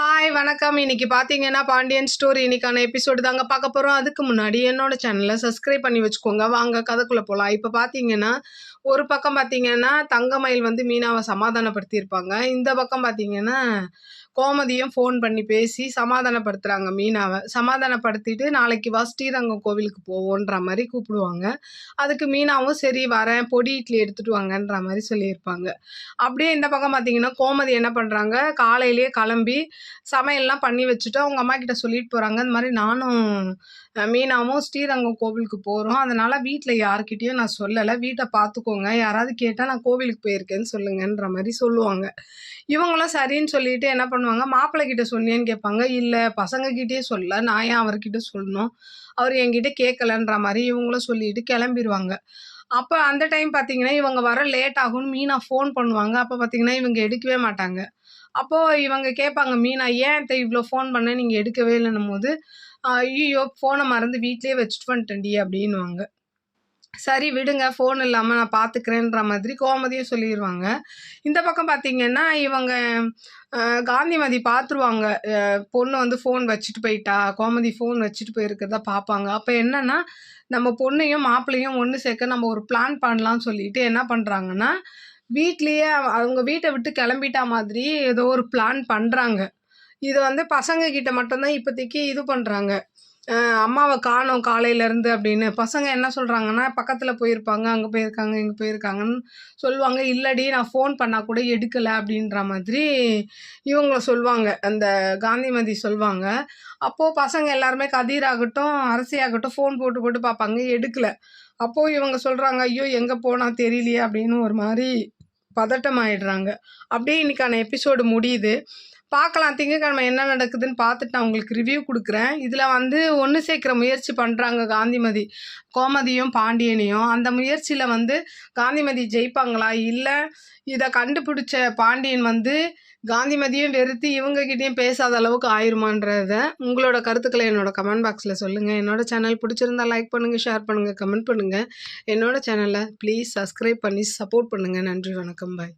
Hi வணக்கம். இன்னைக்கு பார்த்தீங்கன்னா, பாண்டியன் ஸ்டோரி இன்னைக்கான எபிசோடு தாங்க பார்க்க போறோம். அதுக்கு முன்னாடி என்னோட சேனல சப்ஸ்கிரைப் பண்ணி வச்சுக்கோங்க. வாங்க கதைக்குள்ள போலாம். இப்ப பார்த்தீங்கன்னா, ஒரு பக்கம் பார்த்தீங்கன்னா, தங்கமயில் வந்து மீனாவ சமாதானப்படுத்தியிருப்பாங்க. இந்த பக்கம் பார்த்தீங்கன்னா, கோமதியும் ஃபோன் பண்ணி பேசி சமாதானப்படுத்துறாங்க மீனாவ. சமாதானப்படுத்திட்டு, "நாளைக்கு வா ஸ்ரீரங்கம் கோவிலுக்கு போவோன்ற" மாரி கூப்பிடுவாங்க. அதுக்கு மீனாவும், "சரி வரேன், பொடி இட்லி எடுத்துட்டு வாங்கன்ற" மாரி சொல்லியிருப்பாங்க. அப்படியே இந்த பக்கம் பார்த்தீங்கன்னா, கோமதி என்ன பண்றாங்க, காலையிலேயே கிளம்பி சமையல்லாம் பண்ணி வச்சுட்டு அவங்க அம்மா கிட்ட சொல்லிட்டு போறாங்க. இந்த மாரி நானும் மீனாவும் ஸ்ரீரங்கம் கோவிலுக்கு போறோம். அதனால வீட்ல யார்கிட்டயும் நான் சொல்லல. வீட்ட பார்த்துக்கோங்க. யாராவது கேட்டா நான் கோவிலுக்கு போயிருக்கேன்னு சொல்லுங்கன்ற மாரி சொல்லுவாங்க. இவங்களும் சரின்னு சொல்லிட்டு என்ன பண்ணுவாங்க, மாப்பிள்ளை கிட்ட சொன்னியான்னு கேட்பாங்க. இல்ல பசங்க கிட்டயே சொல்லல. நான் ஏன் அவர்கிட்ட சொல்லணும்? அவரு என்கிட்ட கேட்கலன்ற மாரி இவங்களும் சொல்லிட்டு கிளம்பிருவாங்க. அப்ப அந்த டைம் பார்த்தீங்கன்னா, இவங்க வர லேட் ஆகும்னு மீனா ஃபோன் பண்ணுவாங்க. அப்ப பார்த்தீங்கன்னா, இவங்க எடுக்கவே மாட்டாங்க. அப்போ இவங்க கேட்பாங்க மீனா, "ஏன் அத்த இவ்ளோ ஃபோன் பண்ணேன் நீங்க எடுக்கவே இல்லன்னும்போது," "ஐய்யய்யோ! ஃபோன மறந்து வீட்லயே வச்சுட்டு வந்துட்டேன்டி" அப்படின்னுவாங்க. சரி விடுங்க ஃபோன் இல்லாம நான் பார்த்துக்கிறேன்ற மாதிரி கோமதியும் சொல்லிருவாங்க. இந்த பக்கம் பார்த்தீங்கன்னா, இவங்க அ காந்திமதி பார்த்துருவாங்க. பொண்ணு வந்து ஃபோன் வச்சுட்டு போயிட்டா. கோமதி ஃபோன் வச்சுட்டு போயிருக்கிறத பார்ப்பாங்க. அப்ப என்னன்னா, நம்ம பொண்ணையும், மாப்பிள்ளையும் ஒண்ணு சேர்க்க நம்ம ஒரு பிளான் பண்ணலாம்னு சொல்லிட்டு என்ன பண்றாங்கன்னா, வீட்லயே அவங்க வீட்ட விட்டு கிளம்பிட்டா மாதிரி ஏதோ ஒரு பிளான் பண்றாங்க. இது வந்து பசங்க கிட்ட மட்டும் தான் இப்போதைக்கு இது பண்றாங்க. அ அம்மாவ காணோம் காலையிலேருந்து அப்படின்னு. பசங்க என்ன சொல்றாங்கன்னா, பக்கத்துல போயிருப்பாங்க, அங்க போயிருக்காங்க, இங்க போயிருக்காங்கன்னு சொல்லுவாங்க. இல்லடி நான் ஃபோன் பண்ணா கூட எடுக்கல அப்படின்ற மாதிரி இவங்க சொல்வாங்க. அந்த காந்திமதி சொல்வாங்க. அப்போ பசங்க எல்லாருமே கதிர் ஆகட்டும், அரசி ஆகட்டும் ஃபோன் போட்டு போட்டு பார்ப்பாங்க, எடுக்கல. அப்போ இவங்க சொல்றாங்க, "ஐயோ! எங்க போனா தெரியலையே" அப்படின்னு ஒரு மாரி பதட்டமாயிடுறாங்க. அப்படியே இன்னைக்கான எபிசோடு முடியுது. பார்க்கலாம் திங்கட்கிழமை என்ன நடக்குதுன்னு பார்த்துட்டு நான் உங்களுக்கு ரிவ்யூ குடுக்குறேன். இதுல வந்து ஒண்ணு சேர்க்கிற முயற்சி பண்றாங்க காந்திமதி. கோமதியும், பாண்டியனையும். அந்த முயற்சியில வந்து காந்திமதி ஜெயிப்பாங்களா? இல்ல இத கண்டுபிடிச்ச பாண்டியன் வந்து காந்திமதியும் வெறுத்து இவங்க கிட்டயும் பேசாத அளவுக்கு ஆயிருமான்றத உங்களோட கருத்துக்கள என்னோட கமெண்ட் பாக்ஸ்ல சொல்லுங்க. என்னோட சேனல் பிடிச்சிருந்தா லைக் பண்ணுங்க, ஷேர் பண்ணுங்க, கமெண்ட் பண்ணுங்க. என்னோட சேனல ப்ளீஸ் சப்ஸ்கிரைப் பண்ணி சப்போர்ட் பண்ணுங்க. நன்றி, வணக்கம். பாய்.